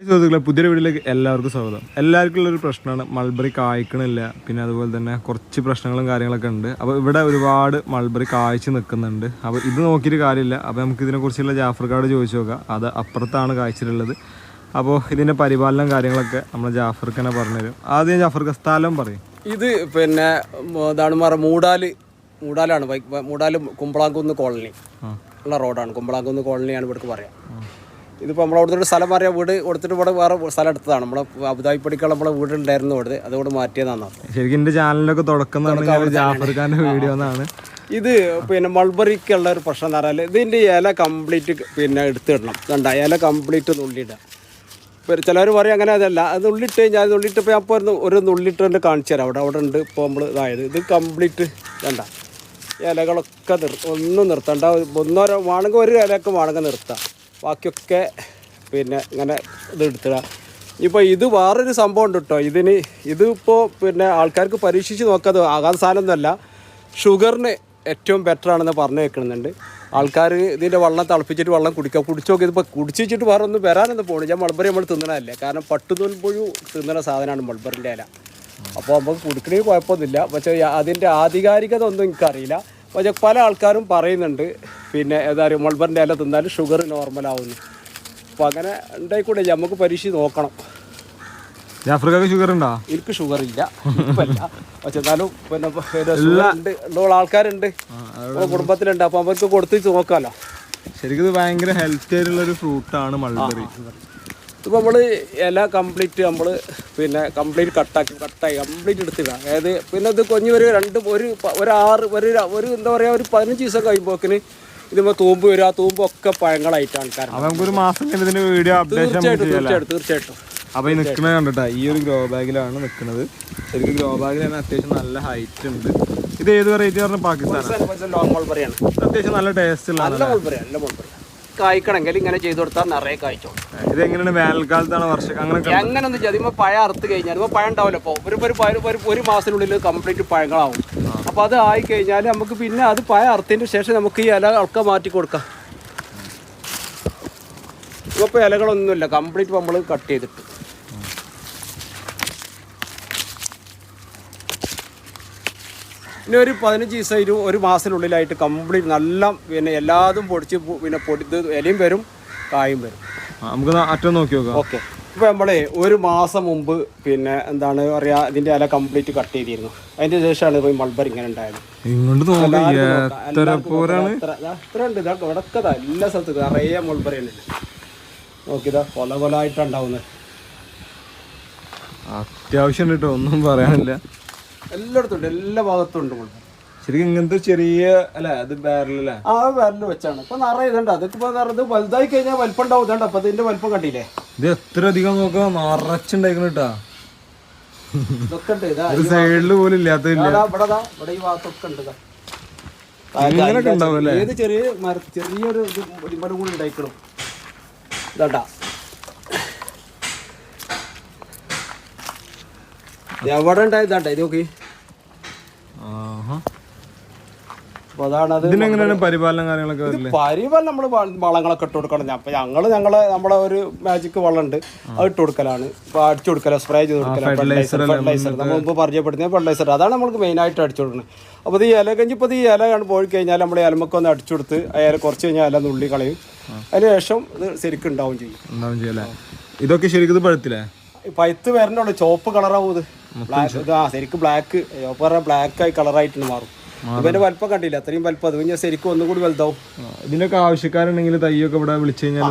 സുഹൃത്തുക്കളെ, പുതിയൊരു വീഡിയോയിലേക്ക് എല്ലാവർക്കും സ്വാഗതം. എല്ലാവർക്കും ഉള്ളൊരു പ്രശ്നമാണ് മൾബറി കായ്ക്കണില്ല. പിന്നെ അതുപോലെ തന്നെ കുറച്ച് പ്രശ്നങ്ങളും കാര്യങ്ങളൊക്കെ ഉണ്ട്. അപ്പോൾ ഇവിടെ ഒരുപാട് മൾബറി കായ്ച്ച് നിൽക്കുന്നുണ്ട്. അപ്പോൾ ഇത് നോക്കിയിട്ട് കാര്യമില്ല. അപ്പോൾ നമുക്ക് ഇതിനെക്കുറിച്ചുള്ള ജാഫർക്കാട് ചോദിച്ചു നോക്കാം. അത് അപ്പുറത്താണ് കായ്ച്ചിട്ടുള്ളത്. അപ്പോൾ ഇതിൻ്റെ പരിപാലനം കാര്യങ്ങളൊക്കെ നമ്മൾ ജാഫർക്ക് തന്നെ പറഞ്ഞുതരും. ആദ്യം ജാഫർക്ക് സ്ഥലം പറയും. ഇത് പിന്നെ ഇതാണ് മൂടാലാണ് മൂടാൽ കുമ്പളാങ്കുന്ന് കോളനി ഉള്ള റോഡാണ്. കുമ്പളാങ്കുന്ന് കോളനിയാണ് ഇവിടേക്ക് പറയാം. ഇതിപ്പോൾ നമ്മൾ അവിടുത്തെ സ്ഥലം പറയാം, വീട് കൊടുത്തിട്ട് ഇവിടെ വേറെ സ്ഥലം എടുത്തതാണ്. നമ്മളെ അബുദാബിപ്പടിക്കുള്ള നമ്മളെ വീടുണ്ടായിരുന്നു അവിടെ, അതുകൊണ്ട് മാറ്റിയതാണ്. ശരിക്കും എൻ്റെ ചാനലിലൊക്കെ തുടക്കം ജാഫർഖാൻ്റെ വീഡിയോ എന്നാണ്. ഇത് പിന്നെ മൾബറിക്കുള്ള ഒരു പ്രശ്നം എന്ന് പറഞ്ഞാൽ ഇതിൻ്റെ ഇല കംപ്ലീറ്റ് പിന്നെ എടുത്തിടണം. കണ്ട ഇല കംപ്ലീറ്റ് നുള്ളിയിടുക. ഇപ്പോൾ ചിലർ പറയും അങ്ങനെ അതല്ല, അത് നുള്ളിട്ട് കഴിഞ്ഞാൽ നുള്ളിയിട്ടപ്പോൾ അപ്പോൾ ഒരു നുള്ളിട്ട് കാണിച്ചു തരാം. അവിടെ ഉണ്ട് ഇപ്പോൾ നമ്മൾ ഇതായത്. ഇത് കംപ്ലീറ്റ് കണ്ട ഇലകളൊക്കെ ഒന്നും നിർത്തണ്ട. വേണമെങ്കിൽ ഒരു ഇലയൊക്കെ വേണമെങ്കിൽ നിർത്താം, ബാക്കിയൊക്കെ പിന്നെ ഇങ്ങനെ ഇത് എടുത്തിടുക. ഇപ്പോൾ ഇത് വേറൊരു സംഭവം ഉണ്ട് കേട്ടോ. ഇതിപ്പോൾ പിന്നെ ആൾക്കാർക്ക് പരീക്ഷിച്ച് നോക്കാതെ ആകാൻ സാധനമൊന്നുമല്ല. ഷുഗറിന് ഏറ്റവും ബെറ്റർ ആണെന്ന് പറഞ്ഞു വെക്കുന്നുണ്ട് ആൾക്കാർ. ഇതിൻ്റെ വെള്ളം തിളപ്പിച്ചിട്ട് വെള്ളം കുടിച്ച് നോക്കി. ഇതിപ്പോൾ കുടിച്ചിട്ട് വേറെ ഒന്നും വരാനൊന്നും പോകണം. ഞാൻ മൾബറി നമ്മൾ തിന്നണതല്ലേ, കാരണം പട്ടുനൂൽപ്പുഴു തിന്നണ സാധനമാണ് മൾബറിൻ്റെ ഇല. അപ്പോൾ നമുക്ക് കുടിക്കണമെങ്കിൽ കുഴപ്പമൊന്നുമില്ല. പക്ഷേ അതിൻ്റെ ആധികാരികത ഒന്നും എനിക്കറിയില്ല. പക്ഷേ പല ആൾക്കാരും പറയുന്നുണ്ട് പിന്നെ ഏതായാലും മൾബറിൻ്റെ ഇല തിന്നാൽ ഷുഗർ നോർമലാവുന്നു. അപ്പോൾ അങ്ങനെ ഉണ്ടായിക്കൂടെ, നമുക്ക് പരീക്ഷിച്ച് നോക്കണം. ജാഫർക്കാക്ക് ഷുഗർ ഉണ്ടോ? എനിക്ക് ഷുഗർ ഇല്ല, ഇപ്പല്ല. പക്ഷെ എന്നാലും പിന്നെ ഉണ്ട്, ഉള്ള ആൾക്കാരുണ്ട്, കുടുംബത്തിലുണ്ട്. അപ്പോൾ അവർക്ക് കൊടുത്ത് നോക്കാമല്ലോ. ശരിക്കും ഇത് ഭയങ്കര ഹെൽത്തി ആയിട്ടുള്ളൊരു ഫ്രൂട്ടാണ് മൾബറി. ഇപ്പോൾ നമ്മൾ ഇല കംപ്ലീറ്റ് നമ്മൾ പിന്നെ കംപ്ലീറ്റ് കട്ടായി കംപ്ലീറ്റ് എടുത്തിടുക. അതായത് പിന്നെ ഇത് കൊഞ്ഞ് ഒരു എന്താ പറയുക, ഒരു 15 ദിവസം കഴിയുമ്പോക്കിന് ഇതിപ്പോൾ തൂമ്പ് വരും. ആ തൂമ്പൊക്കെ പഴങ്ങളായിട്ടാണ് തീർച്ചയായിട്ടും. അപ്പോൾ ഈ നിൽക്കുന്നത് കണ്ടിട്ടാ, ഈ ഒരു ഗ്രോ ബാഗിലാണ് നിൽക്കുന്നത്. ശരിക്കും ഗ്രോ ബാഗിൽ തന്നെ അത്യാവശ്യം നല്ല ഹൈറ്റ് ഉണ്ട്. ഇത് ഏത് വെറൈറ്റി പറഞ്ഞാൽ പാകിസ്ഥാൻ ലോങ് മൾബറിയാണ്. അത്യാവശ്യം നല്ല ടേസ്റ്റ് ഉള്ള നല്ല മൾബറി. കായ്ക്കണമെങ്കിൽ ഇങ്ങനെ ചെയ്ത് കൊടുത്താൽ നിറയെ കായ്ച്ചോ. ഇത് എങ്ങനെയാണ്, വേനൽക്കാലത്താണ് വർഷം അങ്ങനെ ഒന്നും ചെയ്ത് ഇപ്പോൾ പഴം അറുത്ത് കഴിഞ്ഞാൽ ഇപ്പോൾ പഴം ഉണ്ടാവില്ല. ഇപ്പോൾ ഒരു മാസത്തിനുള്ളിൽ കംപ്ലീറ്റ് പഴങ്ങളാവും. അപ്പോൾ അത് ആയിക്കഴിഞ്ഞാൽ നമുക്ക് പിന്നെ അത് പഴം അറുത്തതിന് ശേഷം നമുക്ക് ഈ ഇല ഒക്കെ മാറ്റി കൊടുക്കാം. ഇപ്പോൾ ഇലകളൊന്നുമില്ല, കംപ്ലീറ്റ് നമ്മൾ കട്ട് ചെയ്തിട്ട് പിന്നെ ഒരു 15 ദിവസം ഒരു മാസത്തിനുള്ളിലായിട്ട് കംപ്ലീറ്റ് നല്ല പിന്നെ എല്ലാതും പൊടിച്ച് പിന്നെ ഇത് ഇലയും വരും, കായും വരും. നമുക്ക് അറ്റം നോക്കി നോക്കാം. ഓക്കെ. ഇപ്പോൾ നമ്മളെ ഒരു മാസം മുമ്പ് പിന്നെ എന്താണ് പറയുക, ഇതിൻ്റെ ഇല കംപ്ലീറ്റ് കട്ട് ചെയ്തിരുന്നു. അതിൻ്റെ ശേഷമാണ് ഇപ്പോൾ മൾബറി ഇങ്ങനെ ഉണ്ടായത്. എത്ര ഉണ്ട് ഇതാ ഇവിടൊക്കെ എല്ലാ സ്ഥലത്തും നിറയെ മൾബറി ഉണ്ട്. നോക്കിയതാ കൊലകൊലായിട്ടാണ് ഉണ്ടാവുന്നത്. അത്യാവശ്യം കേട്ടോ, ഒന്നും പറയാനില്ല. എല്ലായിടത്തും ഉണ്ട്, എല്ലാ ഭാഗത്തും ഉണ്ട് മൾബറി. ശരിക്കും ഇങ്ങനത്തെ ചെറിയ അല്ലേ, അത് ബാരലല്ലേ? ആ ബാരൽ വെച്ചാണ് ഇപ്പോൾ നിറയെ ഇതുണ്ട്. അതൊക്കെ ഇപ്പോൾ ഇത് വലുതായി കഴിഞ്ഞാൽ വലിപ്പം ഉണ്ടാവും. ഇതുണ്ട്, അപ്പോൾ ഇതിൻ്റെ വലിപ്പം കണ്ടില്ലേ? ഇത് എത്ര അധികം നോക്കാം, നിറച്ചുണ്ടായിക്കണ കേട്ടാ. ഇതൊക്കെ ഉണ്ട്. ഒരു സൈഡില് പോലും ഇല്ലാത്തില്ല. ഇവിടെ ഈ ഭാഗത്തൊക്കെ ഉണ്ട്. ഏത് ചെറിയൊരു മരം കൂടി ഉണ്ടായിക്കണം. ഇതാണ്ടാ എവിടെ ഉണ്ടായതാണ്ട ഇത് നോക്കി. അപ്പോൾ അതാണ് പരിപാലനം കാര്യങ്ങളൊക്കെ. പരിപാലനം നമ്മൾ വളങ്ങളൊക്കെ ഇട്ട് കൊടുക്കണം. അപ്പോൾ നമ്മളെ ഒരു മാജിക് വളം ഉണ്ട്, അത് ഇട്ട് കൊടുക്കലാണ്. ഇപ്പോൾ അടിച്ചു കൊടുക്കല, സ്പ്രേ ചെയ്ത് കൊടുക്കല. ഫെർട്ടിലൈസർ നമ്മൾ മുമ്പ് പരിചയപ്പെടുത്തിയ ഫെർട്ടിലൈസർ, അതാണ് നമുക്ക് മെയിനായിട്ട് അടിച്ചു കൊടുക്കുന്നത്. അപ്പോൾ ഈ ഇല ഇപ്പോൾ ഈ ഇല പോയി കഴിഞ്ഞാൽ നമ്മൾ ഇലമൊക്കെ ഒന്ന് അടിച്ചു കൊടുത്ത് അയാൾ കുറച്ച് കഴിഞ്ഞാൽ ഇല നുള്ളി കളയും. അതിന് ശേഷം ഇത് ശരിക്കും ഉണ്ടാവും ചെയ്യും. ഇതൊക്കെ ശരിക്കും പഴുത്തില്ലേ? പഴുത്ത് വരണുള്ളൂ, ചുവപ്പ് കളറാവും. ഇത് ശരിക്കും ബ്ലാക്ക്, ബ്ലാക്ക് ആയി കളറായിട്ട് മാറും. ഇവന്റെ വലിപ്പം കണ്ടില്ല, അത്രയും വലിപ്പം. അത് കഴിഞ്ഞാൽ ശരിക്കും ഒന്നും കൂടി വലുതാവും. ഇതിനൊക്കെ ആവശ്യക്കാരുണ്ടെങ്കിൽ തയ്യൊക്കെ ഇവിടെ വിളിച്ചു കഴിഞ്ഞാൽ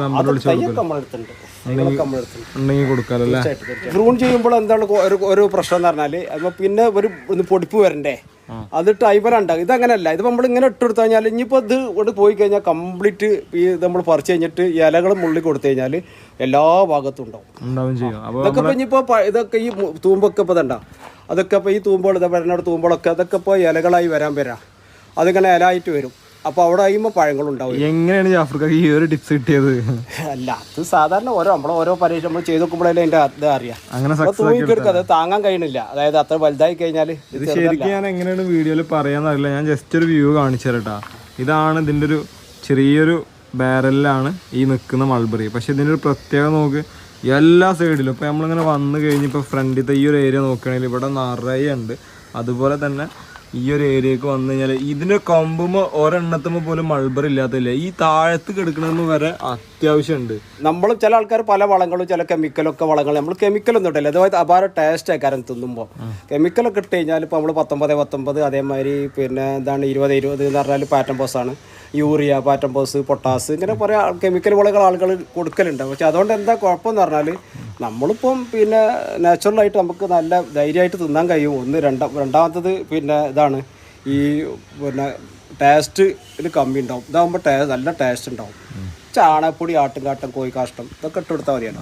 കൊടുക്കാറല്ലേ. പ്രൂൺ ചെയ്യുമ്പോൾ എന്താണ് ഒരു പ്രശ്നം എന്ന് പറഞ്ഞാല് അതിപ്പോ പിന്നെ ഒരു പൊടിപ്പ് വരണ്ടേ, അതിട്ട് അയ്പലുണ്ടാകും. ഇതങ്ങനെയല്ല. ഇത് നമ്മൾ ഇങ്ങനെ ഇട്ട് കൊടുത്തു കഴിഞ്ഞാൽ ഇനിയിപ്പോൾ ഇത് ഇവിടെ പോയി കഴിഞ്ഞാൽ കംപ്ലീറ്റ് ഈ നമ്മൾ പറിച്ചു കഴിഞ്ഞിട്ട് ഇലകൾ മുള്ളി കൊടുത്തു കഴിഞ്ഞാൽ എല്ലാ ഭാഗത്തും ഉണ്ടാവും. ഇതൊക്കെ ഇപ്പോൾ ഇനിയിപ്പോൾ ഇതൊക്കെ ഈ തൂമ്പൊക്കെ ഇപ്പോൾ ഇതുണ്ടാ, അതൊക്കെ ഇപ്പോൾ ഈ തൂമ്പോൾ വരണോട് തൂമ്പോളൊക്കെ അതൊക്കെ ഇപ്പോൾ ഇലകളായി വരാം. അതിങ്ങനെ ഇലയായിട്ട് വരും. അപ്പോൾ അവിടെ കഴിയുമ്പോൾ പഴങ്ങളുണ്ടാവും. എങ്ങനെയാണ് ജാഫർക്കാക്ക് ഈ ഒരു ടിപ്സ് കിട്ടിയത്? അല്ല, അത് സാധാരണ ഓരോ പരീക്ഷ നമ്മൾ ചെയ്ത് നോക്കുമ്പോഴല്ലേ അതിൻ്റെ അത് അറിയാം. അങ്ങനെ തൂങ്ങിക്കെടുക്കുക, അത് താങ്ങാൻ കഴിയണില്ല. അതായത് അത്ര വലുതായി കഴിഞ്ഞാൽ ഇത് ശരിക്കും ഞാൻ എങ്ങനെയാണ് വീഡിയോയിൽ പറയാന്നറിയില്ല. ഞാൻ ജസ്റ്റ് ഒരു വ്യൂ കാണിച്ചു തരട്ടാ. ഇതാണ് ഇതിൻ്റെ ഒരു ചെറിയൊരു ബാരലിലാണ് ഈ നിൽക്കുന്ന മൾബറി. പക്ഷെ ഇതിൻ്റെ ഒരു പ്രത്യേകത നോക്ക്, എല്ലാ സൈഡിലും. ഇപ്പോൾ നമ്മളിങ്ങനെ വന്നു കഴിഞ്ഞപ്പോൾ ഫ്രണ്ടിലത്തെ ഈ ഒരു ഏരിയ നോക്കുകയാണെങ്കിൽ ഇവിടെ നിറയെ ഉണ്ട്. അതുപോലെ തന്നെ ഈ ഒരു ഏരിയക്ക് വന്നു കഴിഞ്ഞാൽ ഇതിൻ്റെ കൊമ്പുമ്പോൾ ഒരെണ്ണത്തുമ്പോൾ പോലും മൾബറി ഇല്ലാത്തില്ല. ഈ താഴത്ത് കിടക്കണമെന്ന് വരെ അത്യാവശ്യമുണ്ട്. നമ്മൾ ചില ആൾക്കാർ പല വളങ്ങളും ചില കെമിക്കലൊക്കെ വളങ്ങൾ നമ്മൾ കെമിക്കലൊന്നും ഇട്ടില്ല. അതുപോലെ അപാര ടേസ്റ്റ് ആക്കാരം തിന്നുമ്പോൾ. കെമിക്കലൊക്കെ ഇട്ട് കഴിഞ്ഞാൽ ഇപ്പോൾ നമ്മൾ 19 അതേമാതിരി പിന്നെ എന്താണ് 20 എന്ന് പറഞ്ഞാൽ പാറ്റംപോസാണ്, യൂറിയ, പാറ്റംപോസ്, പൊട്ടാസ്, ഇങ്ങനെ കുറേ കെമിക്കൽ വളങ്ങൾ ആളുകൾ കൊടുക്കലുണ്ട്. പക്ഷെ അതുകൊണ്ട് എന്താ കുഴപ്പമെന്ന് പറഞ്ഞാൽ നമ്മളിപ്പം പിന്നെ നാച്ചുറലായിട്ട് നമുക്ക് നല്ല ധൈര്യമായിട്ട് തിന്നാൻ കഴിയും. ഒന്ന് രണ്ടാമത്തത് പിന്നെ ഇതാണ് ഈ പിന്നെ ടേസ്റ്റിൽ കമ്മി ഉണ്ടാവും. ഇതാകുമ്പോൾ നല്ല ടേസ്റ്റ് ഉണ്ടാവും. ചാണകപ്പൊടി, ആട്ടുംകാട്ടം, കോഴിക്കാഷ്ടം ഇതൊക്കെ ഇട്ട് കൊടുത്താൽ മതിയാണ്.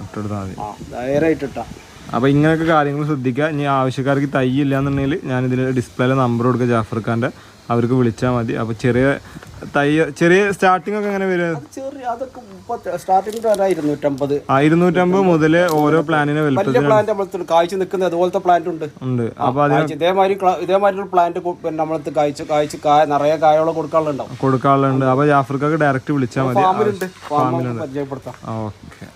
ധൈര്യമായിട്ട് ഇട്ടാൽ. അപ്പോൾ ഇങ്ങനെയൊക്കെ കാര്യങ്ങൾ ശ്രദ്ധിക്കുക. ഇനി ആവശ്യക്കാർക്ക് തൈ ഇല്ലയെന്നുണ്ടെങ്കിൽ ഞാനിതിൽ ഡിസ്പ്ലേയിൽ നമ്പർ കൊടുക്കുക ജാഫർ ഖാൻ്റെ, അവർക്ക് വിളിച്ചാൽ മതി. അപ്പോൾ ചെറിയ സ്റ്റാർട്ടിംഗ് ഒക്കെ എങ്ങനെ വരും? അതൊക്കെ സ്റ്റാർട്ടിംഗ് 250 മുതൽ ഓരോ പ്ലാന്റിനെ വലിയ പ്ലാന്റ് നമ്മളെ കാഴ്ച നിൽക്കുന്നത് അതുപോലത്തെ പ്ലാന്റ് ഉണ്ട്. അപ്പോൾ ഇതേമാതിരി പ്ലാന്റ് നമ്മളെ കാഴ്ച നിറയെ കായോളം കൊടുക്കാനുണ്ടാവും. അപ്പോൾ ജാഫർക്കാർക്ക് ഡയറക്റ്റ് വിളിച്ചാൽ മതി. ഫാമിലുണ്ട്, പരിചയപ്പെടുത്താം. ഓക്കെ.